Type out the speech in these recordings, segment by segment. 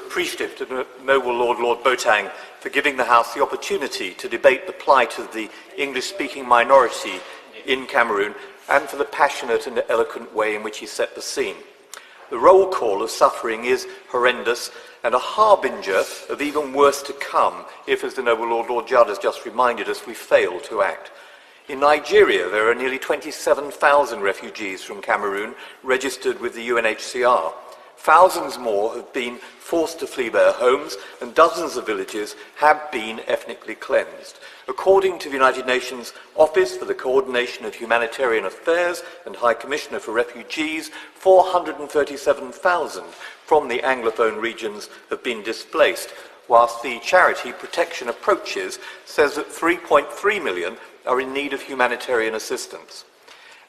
Appreciative to the noble Lord Boateng for giving the House the opportunity to debate the plight of the English-speaking minority in Cameroon and for the passionate and eloquent way in which he set the scene. The roll call of suffering is horrendous and a harbinger of even worse to come if, as the noble Lord Judd has just reminded us, we fail to act. In Nigeria, there are nearly 27,000 refugees from Cameroon registered with the UNHCR. Thousands more have been forced to flee their homes, and dozens of villages have been ethnically cleansed. According to the United Nations Office for the Coordination of Humanitarian Affairs and High Commissioner for Refugees, 437,000 from the Anglophone regions have been displaced, whilst the charity Protection Approaches says that 3.3 million are in need of humanitarian assistance.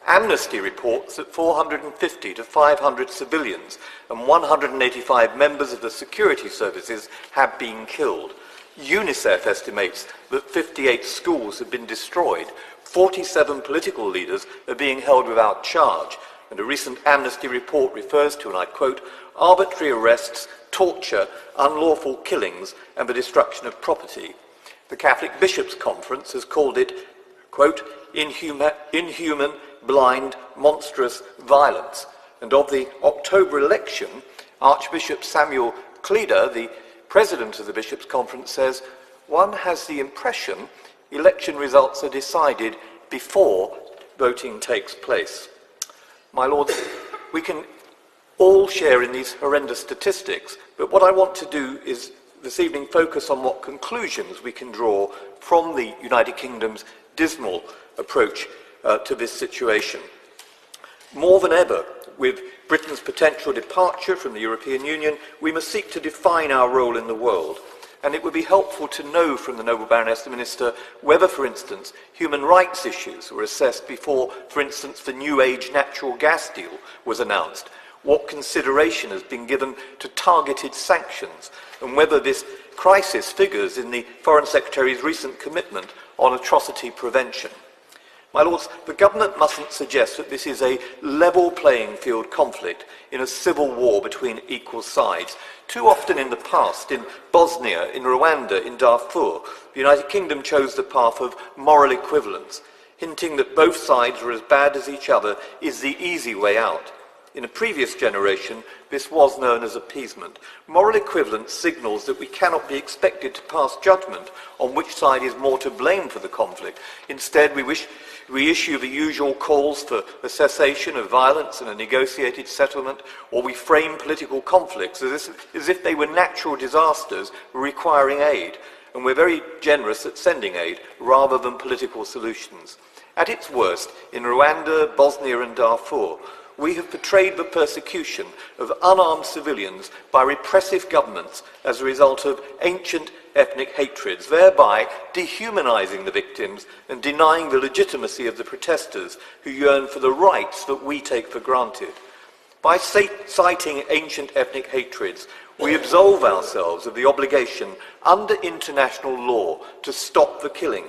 Amnesty reports that 450 to 500 civilians and 185 members of the security services have been killed. UNICEF estimates that 58 schools have been destroyed, 47 political leaders are being held without charge, and a recent Amnesty report refers to, and I quote, arbitrary arrests, torture, unlawful killings, and the destruction of property. The Catholic Bishops' Conference has called it, quote, inhuman, blind, monstrous violence. And of the October election, Archbishop Samuel Cleda, the president of the Bishops' Conference, says, one has the impression election results are decided before voting takes place. My lords, we can all share in these horrendous statistics, but what I want to do is this evening focus on what conclusions we can draw from the United Kingdom's dismal approach to this situation. More than ever, with Britain's potential departure from the European Union, we must seek to define our role in the world. And it would be helpful to know from the Noble Baroness the Minister whether, for instance, human rights issues were assessed before, for instance, the New Age natural gas deal was announced, what consideration has been given to targeted sanctions, and whether this crisis figures in the Foreign Secretary's recent commitment on atrocity prevention. My lords, the government mustn't suggest that this is a level playing field conflict in a civil war between equal sides. Too often in the past, in Bosnia, in Rwanda, in Darfur, the United Kingdom chose the path of moral equivalence, hinting that both sides were as bad as each other is the easy way out. In a previous generation, this was known as appeasement. Moral equivalence signals that we cannot be expected to pass judgment on which side is more to blame for the conflict. Instead, we issue the usual calls for a cessation of violence and a negotiated settlement, or we frame political conflicts as if they were natural disasters requiring aid. And we're very generous at sending aid rather than political solutions. At its worst, in Rwanda, Bosnia and Darfur, we have portrayed the persecution of unarmed civilians by repressive governments as a result of ancient ethnic hatreds, thereby dehumanizing the victims and denying the legitimacy of the protesters who yearn for the rights that we take for granted. By citing ancient ethnic hatreds, we absolve ourselves of the obligation under international law to stop the killing.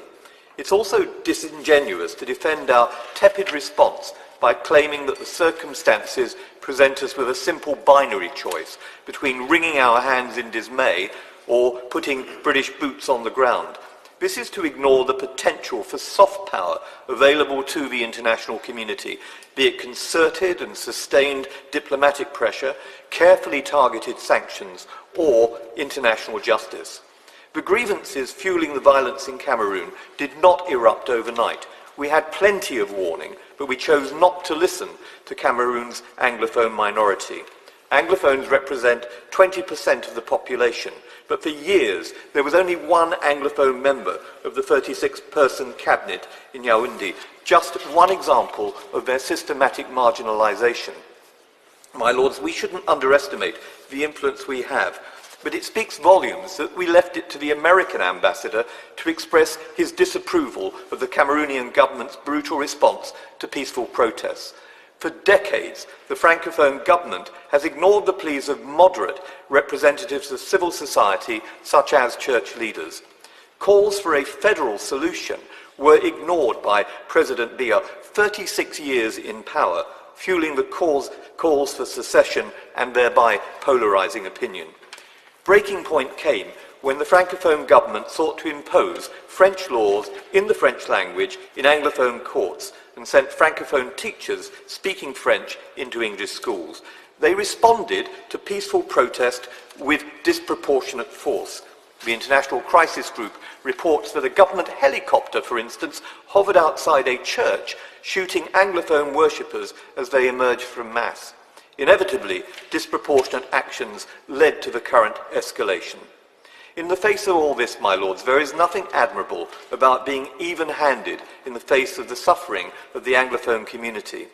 It's also disingenuous to defend our tepid response by claiming that the circumstances present us with a simple binary choice between wringing our hands in dismay or putting British boots on the ground. This is to ignore the potential for soft power available to the international community, be it concerted and sustained diplomatic pressure, carefully targeted sanctions, or international justice. The grievances fueling the violence in Cameroon did not erupt overnight. We had plenty of warning, but we chose not to listen to Cameroon's Anglophone minority. Anglophones represent 20% of the population, but for years there was only one Anglophone member of the 36-person cabinet in Yaoundé, just one example of their systematic marginalisation. My lords, we shouldn't underestimate the influence we have, but it speaks volumes that we left it to the American ambassador to express his disapproval of the Cameroonian government's brutal response to peaceful protests. For decades, the Francophone government has ignored the pleas of moderate representatives of civil society, such as church leaders. Calls for a federal solution were ignored by President Biya, 36 years in power, fueling the calls for secession and thereby polarising opinion. Breaking point came when the Francophone government sought to impose French laws in the French language in Anglophone courts and sent Francophone teachers speaking French into English schools. They responded to peaceful protest with disproportionate force. The International Crisis Group reports that a government helicopter, for instance, hovered outside a church, shooting Anglophone worshippers as they emerged from Mass. Inevitably, disproportionate actions led to the current escalation. In the face of all this, my lords, there is nothing admirable about being even-handed in the face of the suffering of the Anglophone community.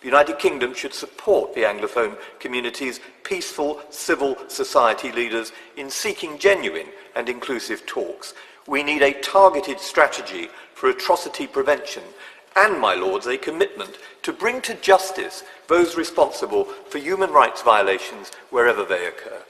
The United Kingdom should support the Anglophone community's peaceful civil society leaders in seeking genuine and inclusive talks. We need a targeted strategy for atrocity prevention and, my lords, a commitment to bring to justice those responsible for human rights violations wherever they occur.